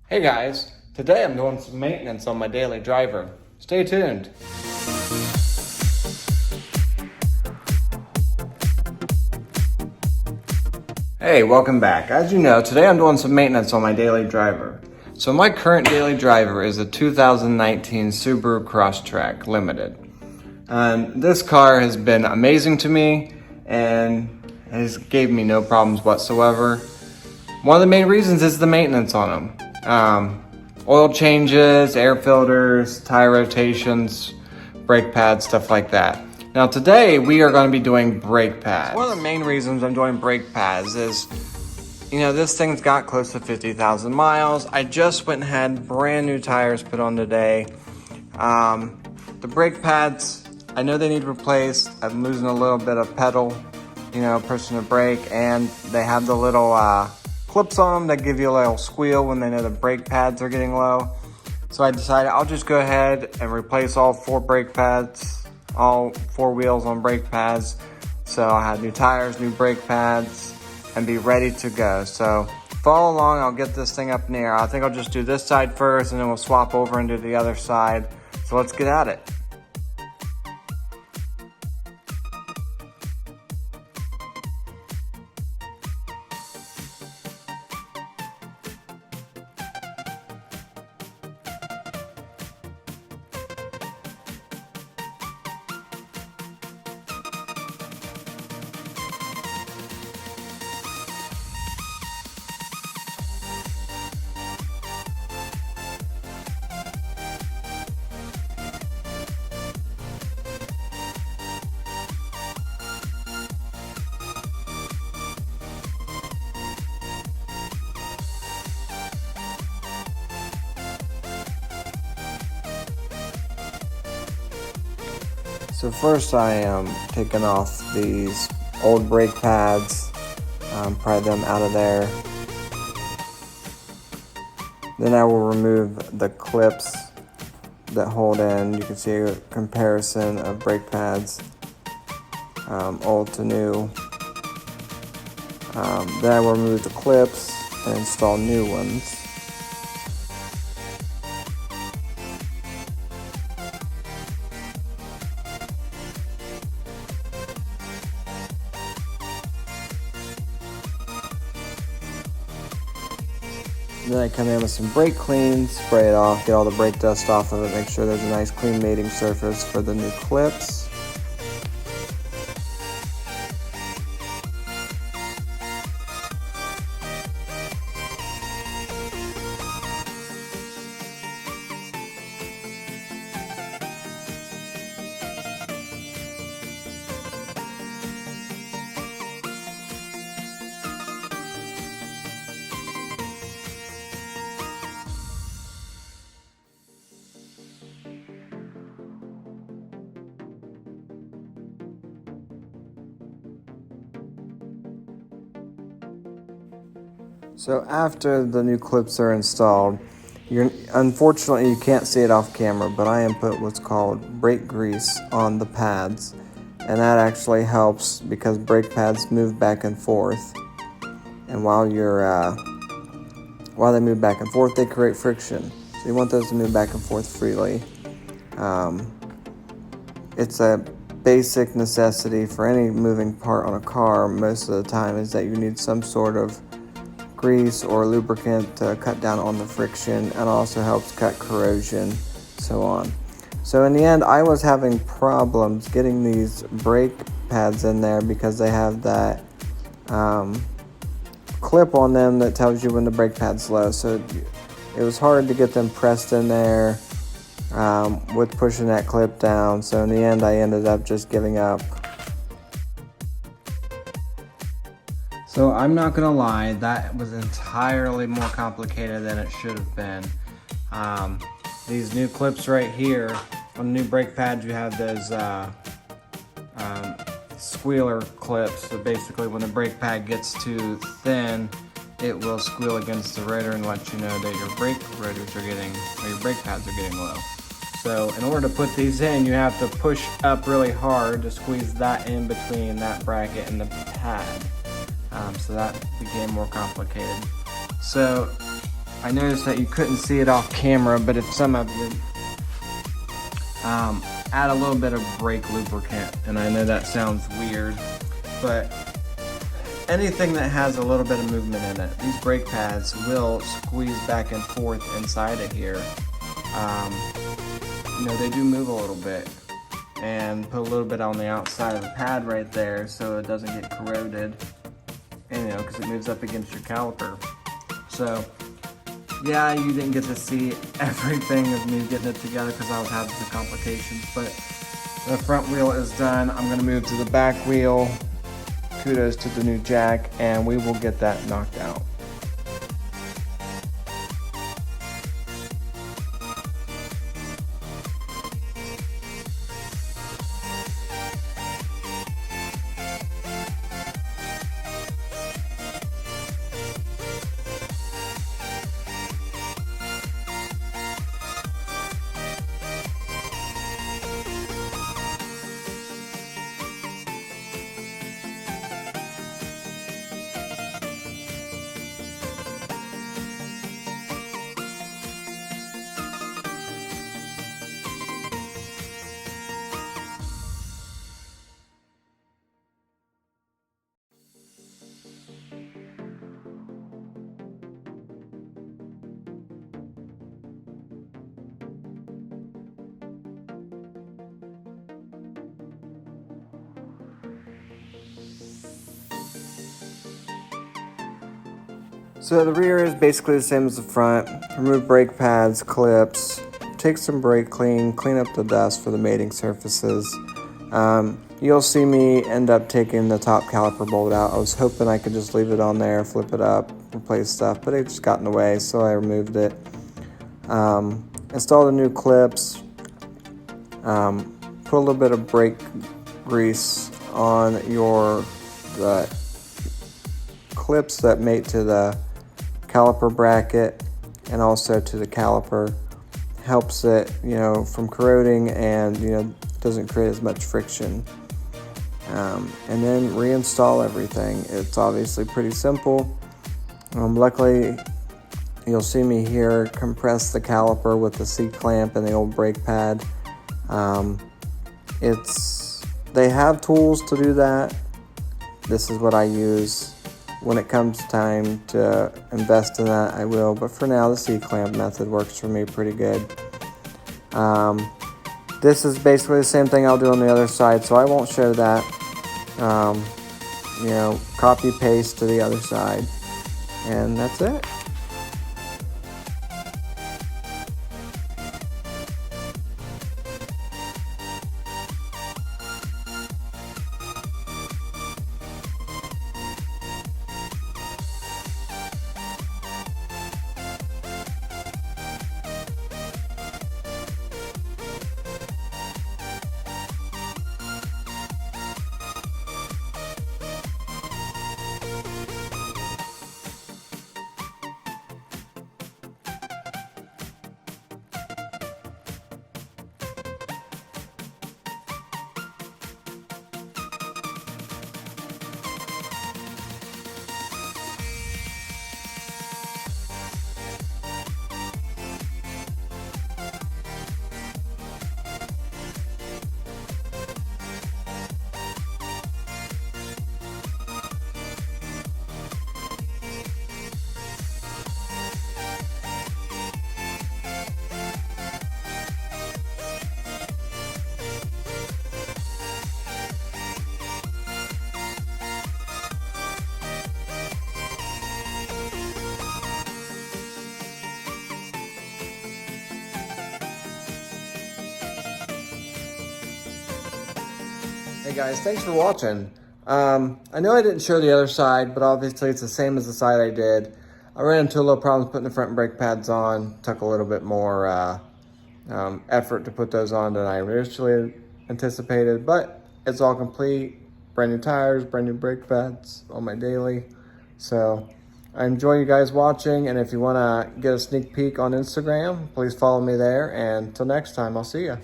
Hey guys, today I'm doing some maintenance on my daily driver. Stay tuned. Hey, welcome back. As you know, today I'm doing some maintenance on my daily driver. So my current daily driver is a 2019 Subaru Crosstrek Limited. This car has been amazing to me and has gave me no problems whatsoever. One of the main reasons is the maintenance on them. Oil changes, air filters, tire rotations, brake pads, stuff like that. Now today we are going to be doing brake pads. One of the main reasons I'm doing brake pads is, this thing's got close to 50,000 miles. I just went and had brand new tires put on today. The brake pads, I know they need replaced. I'm losing a little bit of pedal, pushing the brake, and they have the little clips on them that give you a little squeal when they know the brake pads are getting low. So I decided I'll just go ahead and replace all 4 brake pads, all 4 wheels on brake pads. So I'll have new tires, new brake pads, and be ready to go. So follow along, I'll get this thing up in the air. I think I'll just do this side first and then we'll swap over and do the other side. So let's get at it. So first I am taking off these old brake pads, pry them out of there. Then I will remove the clips that hold in. You can see a comparison of brake pads, old to new. Then I will remove the clips and install new ones. Then I come in with some brake clean, spray it off, get all the brake dust off of it, make sure there's a nice clean mating surface for the new clips. So after the new clips are installed, unfortunately you can't see it off camera, but I put what's called brake grease on the pads, and that actually helps because brake pads move back and forth, and while they move back and forth, they create friction. So you want those to move back and forth freely. It's a basic necessity for any moving part on a car most of the time, is that you need some sort of grease or lubricant to cut down on the friction, and also helps cut corrosion, so on. So in the end, I was having problems getting these brake pads in there because they have that clip on them that tells you when the brake pad's low. So it was hard to get them pressed in there with pushing that clip down. So in the end, I ended up just giving up. So I'm not gonna lie, that was entirely more complicated than it should have been. These new clips right here, on the new brake pads, you have those squealer clips. So basically when the brake pad gets too thin, it will squeal against the rotor and let you know that your brake rotors are getting, or your brake pads are getting low. So in order to put these in, you have to push up really hard to squeeze that in between that bracket and the pad. So that became more complicated. So I noticed that you couldn't see it off camera, but if some of you add a little bit of brake lubricant, and I know that sounds weird, but anything that has a little bit of movement in it, these brake pads will squeeze back and forth inside of here. You know, they do move a little bit, and put a little bit on the outside of the pad right there so it doesn't get corroded, and, you know, because it moves up against your caliper. So yeah, you didn't get to see everything of me getting it together because I was having some complications, but the front wheel is done. I'm going to move to the back wheel. Kudos to the new jack, and we will get that knocked out. So the rear is basically the same as the front. Remove brake pads, clips, take some brake clean up the dust for the mating surfaces. You'll see me end up taking the top caliper bolt out. I was hoping I could just leave it on there, flip it up, replace stuff, but it just got in the way, so I removed it. Install the new clips. Put a little bit of brake grease on your clips that mate to the caliper bracket and also to the caliper. Helps it, you know, from corroding, and, you know, doesn't create as much friction. And then reinstall everything. It's obviously pretty simple. Luckily, you'll see me here compress the caliper with the C-clamp and the old brake pad. They have tools to do that. This is what I use. When it comes time to invest in that, I will. But for now, the C-clamp method works for me pretty good. This is basically the same thing I'll do on the other side, so I won't show that. You know, copy paste to the other side, and that's it. Hey guys, thanks for watching. I know I didn't show the other side, but obviously it's the same as the side I did. I ran into a little problems putting the front brake pads on. Took a little bit more effort to put those on than I initially anticipated, but it's all complete. Brand new tires, brand new brake pads on my daily. So I enjoy you guys watching, and if you want to get a sneak peek on Instagram, please follow me there. And until next time, I'll see you.